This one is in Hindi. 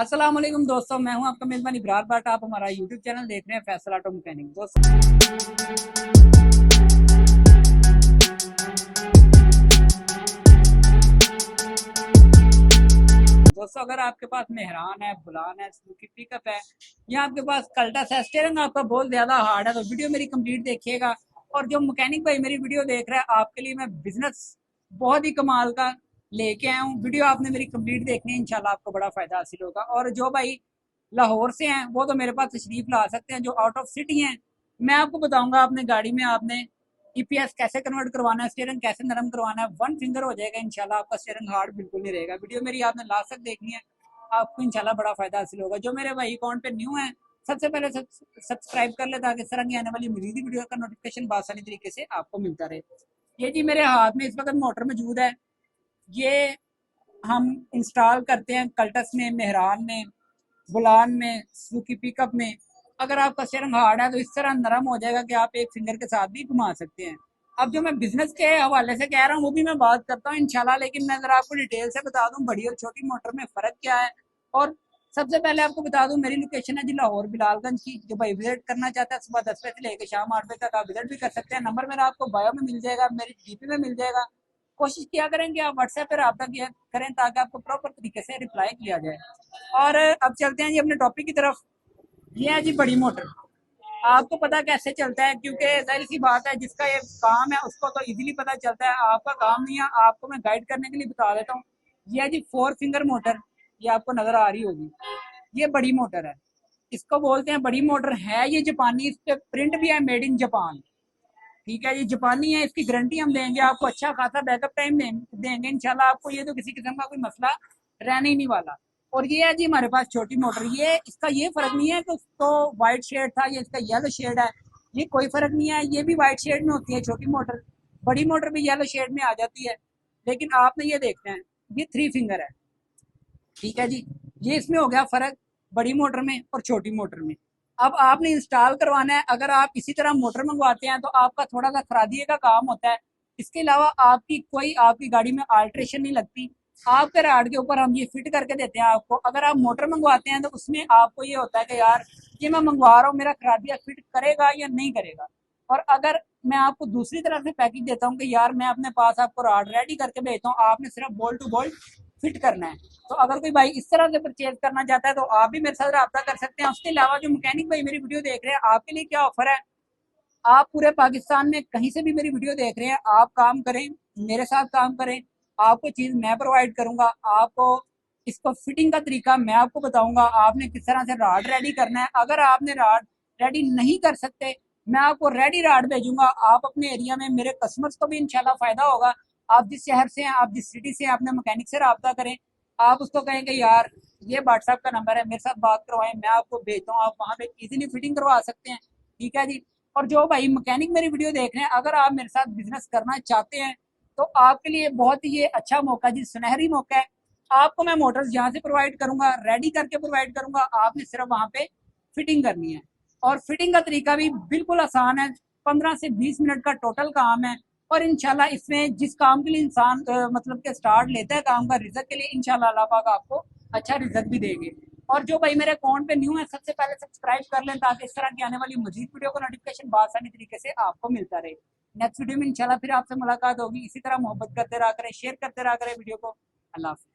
अस्सलाम वालेकुम दोस्तों, मैं हूं आपका मेजबान इब्रार भट्ट। आप हमारा यूट्यूब चैनल देख रहे हैं फैसल ऑटो मैकेनिक। दोस्तों अगर आपके पास मेहरान है, बुलान है, सुजुकी पिकअप है या आपके पास कल्टस है, स्टीयरिंग आपका बहुत ज्यादा हार्ड है, तो वीडियो मेरी कंप्लीट देखिएगा। और जो मैकेनिक भाई मेरी वीडियो देख रहा है, आपके लिए मैं बिजनेस बहुत ही कमाल का लेके आया हूँ। वीडियो आपने मेरी कंप्लीट देखनी है, इंशाल्लाह आपको बड़ा फायदा हासिल होगा। और जो भाई लाहौर से हैं वो तो मेरे पास तशरीफ ला सकते हैं। जो आउट ऑफ सिटी हैं, मैं आपको बताऊंगा अपने गाड़ी में आपने ईपीएस कैसे कन्वर्ट करवाना है, स्टीयरिंग कैसे नरम करवाना है। वन फिंगर हो जाएगा इंशाल्लाह, आपका स्टीयरिंग हार्ड बिल्कुल नहीं रहेगा। वीडियो मेरी आपने लास्ट तक देखनी है, आपको इंशाल्लाह बड़ा फायदा हासिल होगा। जो मेरे भाई अकाउंट पे न्यू है, सबसे पहले सब्सक्राइब कर ले ताकि इस तरह की आने वाली मजीद वीडियो का नोटिफिकेशन आसानी तरीके से आपको मिलता रहे। ये जी मेरे हाथ में इस वक्त मोटर मौजूद है, ये हम इंस्टॉल करते हैं कल्टस में, मेहरान में, बुलान में, सुजुकी पिकअप में। अगर आपका स्टीयरिंग हार्ड है तो इस तरह नरम हो जाएगा कि आप एक फिंगर के साथ भी घुमा सकते हैं। अब जो मैं बिजनेस के हवाले से कह रहा हूँ वो भी मैं बात करता हूँ इंशाल्लाह, लेकिन मैं अगर आपको डिटेल से बता दूं बड़ी और छोटी मोटर में फ़र्क क्या है। और सबसे पहले आपको बता दूं मेरी लोकेशन है जी लाहौर बिलालगंज की। जो भाई विजिट करना चाहता है सुबह 10 बजे से लेकर शाम 8 बजे तक आप विजिट भी कर सकते हैं। नंबर मेरा आपको बायो में मिल जाएगा, मेरी डीपी में मिल जाएगा। कोशिश किया करें कि आप व्हाट्सएप पर रब्ता किया करें ताकि आपको प्रॉपर तरीके से रिप्लाई किया जाए। और अब चलते हैं जी अपने टॉपिक की तरफ। ये है जी बड़ी मोटर। आपको पता कैसे चलता है, क्योंकि जाहिर सी बात है जिसका ये काम है उसको तो इजीली पता चलता है, आपका काम नहीं है। आपको मैं गाइड करने के लिए बता देता हूँ। ये है जी 4 फिंगर मोटर, ये आपको नजर आ रही होगी। ये बड़ी मोटर है, इसको बोलते हैं बड़ी मोटर। है ये जापानी, इस पे प्रिंट भी है मेड इन जापान। ठीक है, ये जापानी है, इसकी गारंटी हम देंगे आपको, अच्छा खासा बैकअप टाइम देंगे इंशाल्लाह। आपको ये तो किसी किस्म का कोई मसला रहने ही नहीं वाला। और ये है जी हमारे पास छोटी मोटर। ये इसका ये फर्क नहीं है कि उसको व्हाइट शेड था, ये इसका येलो शेड है, ये कोई फर्क नहीं है। ये भी व्हाइट शेड में होती है छोटी मोटर, बड़ी मोटर भी येलो शेड में आ जाती है। लेकिन आपने ये देखना है, ये 3 फिंगर है। ठीक है जी, ये इसमें हो गया फर्क बड़ी मोटर में और छोटी मोटर में। अब आपने इंस्टॉल करवाना है। अगर आप इसी तरह मोटर मंगवाते हैं तो आपका थोड़ा सा खरादिए का काम होता है। इसके अलावा आपकी कोई आपकी गाड़ी में अल्ट्रेशन नहीं लगती। आपके राड के ऊपर हम ये फिट करके देते हैं आपको। अगर आप मोटर मंगवाते हैं तो उसमें आपको ये होता है कि यार ये मैं मंगवा रहा हूँ, मेरा खरादिया फिट करेगा या नहीं करेगा। और अगर मैं आपको दूसरी तरफ से पैकेज देता हूँ कि यार मैं अपने पास आपको राड रेडी करके भेजता हूँ, आपने सिर्फ बोल्ट टू बोल्ट फिट करना है। तो अगर कोई भाई इस तरह से परचेज करना चाहता है तो आप भी मेरे साथ रब्ता कर सकते हैं। उसके अलावा जो मैकेनिक भाई मेरी वीडियो देख रहे हैं, आपके लिए क्या ऑफर है। आप पूरे पाकिस्तान में कहीं से भी मेरी वीडियो देख रहे हैं, आप काम करें, मेरे साथ काम करें, आपको चीज मैं प्रोवाइड करूंगा। आपको इसको फिटिंग का तरीका मैं आपको बताऊंगा, आपने किस तरह से राड रेडी करना है। अगर आपने राड रेडी नहीं कर सकते, मैं आपको रेडी राड भेजूंगा। आप अपने एरिया में मेरे कस्टमर्स को भी इंशाल्लाह फायदा होगा। आप जिस शहर से हैं, आप जिस सिटी से हैं, अपने मैकेनिक से रब्ता करें। आप उसको कहेंगे यार ये व्हाट्सएप का नंबर है, मेरे साथ बात करवाएं, मैं आपको भेजता हूँ, आप वहाँ पे इजीली फिटिंग करवा सकते हैं। ठीक है जी। और जो भाई मैकेनिक मेरी वीडियो देख रहे हैं, अगर आप मेरे साथ बिजनेस करना चाहते हैं तो आपके लिए बहुत ही ये अच्छा मौका जी, सुनहरी मौका है। आपको मैं मोटर्स यहाँ से प्रोवाइड करूंगा, रेडी करके प्रोवाइड करूंगा। आपने सिर्फ वहां पे फिटिंग करनी है। और फिटिंग का तरीका भी बिल्कुल आसान है, 15 से 20 मिनट का टोटल काम है। और इंशाल्लाह इसमें जिस काम के लिए इंसान मतलब के स्टार्ट लेता है काम का, रिजल्ट के लिए इंशाल्लाह अल्लाह पाक आपको अच्छा रिजल्ट भी देंगे। और जो भाई मेरे अकाउंट पे न्यू है, सबसे पहले सब्सक्राइब कर लें ताकि इस तरह की आने वाली मजीद वीडियो का नोटिफिकेशन आसानी तरीके से आपको मिलता रहे। नेक्स्ट वीडियो में इंशाल्लाह फिर आपसे मुलाकात होगी। इसी तरह मोहब्बत करते रहा करें, शेयर करते रहा करें वीडियो को। अल्लाह हाफिज़।